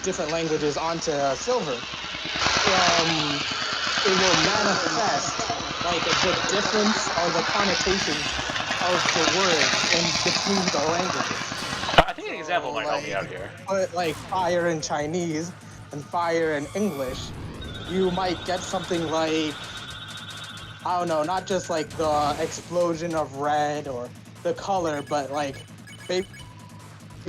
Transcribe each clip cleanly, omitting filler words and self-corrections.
different languages onto silver, it will manifest like the difference or the connotation of the words in between the languages. I think an example might help me out here. Put like fire in Chinese and fire in English, you might get something like, I don't know, not just like the explosion of red or the color, but like maybe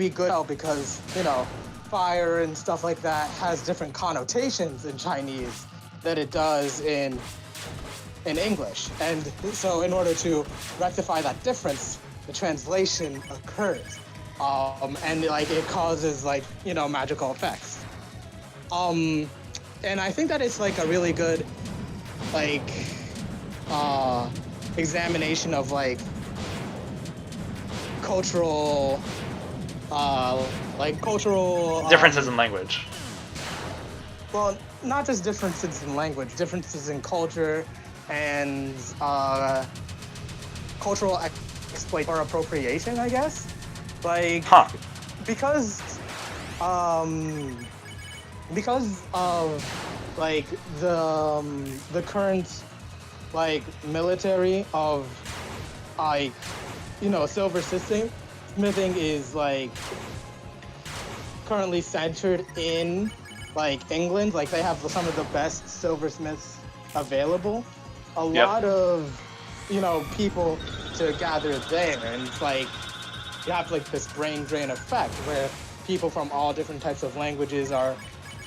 good because, you know, fire and stuff like that has different connotations in Chinese than it does in English. And so in order to rectify that difference, the translation occurs. And like it causes like, you know, magical effects. And I think that it's like a really good like examination of like cultural Differences in language. Well, not just differences in language, differences in culture and cultural exploit or appropriation, I guess. Like, because of like the current like military of like, you know, silver system, smithing is like currently centered in like England. Like they have some of the best silversmiths available. A lot of, you know, people to gather there, and it's like you have like this brain drain effect where people from all different types of languages are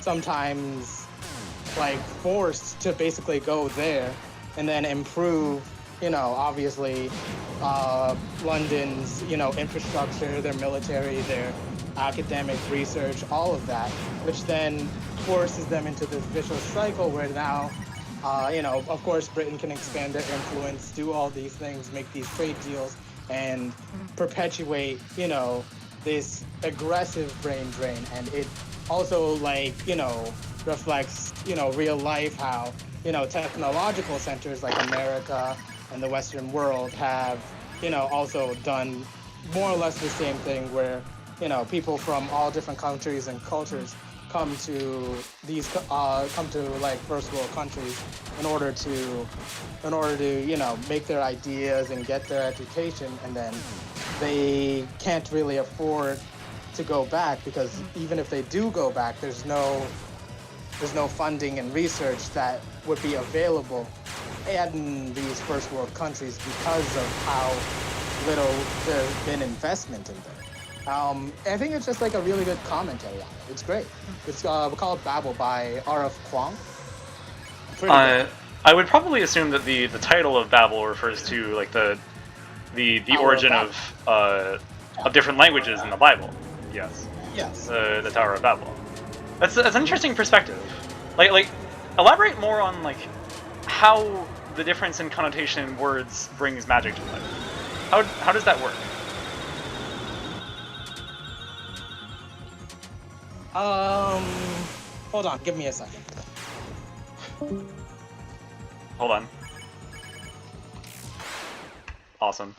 sometimes like forced to basically go there and then improve, you know, obviously London's, you know, infrastructure, their military, their academic research, all of that, which then forces them into this vicious cycle where now, you know, of course, Britain can expand their influence, do all these things, make these trade deals, and perpetuate, you know, this aggressive brain drain. And it also, like, you know, reflects, you know, real life how, you know, technological centers like America and the Western world have, you know, also done more or less the same thing where, you know, people from all different countries and cultures come to these come to like first world countries in order to you know, make their ideas and get their education, and then they can't really afford to go back because even if they do go back, there's no funding and research that would be available in these first world countries because of how little there's been investment in them. I think it's just like a really good commentary on it. It's great. It's called Babel by R.F. Kuang. I would probably assume that the title of Babel refers to like the origin of different languages in the Bible. Yes. Yes. The Tower of Babel. That's an interesting perspective. Like elaborate more on like how the difference in connotation in words brings magic to life. How does that work? Hold on, give me a second. Hold on. Awesome.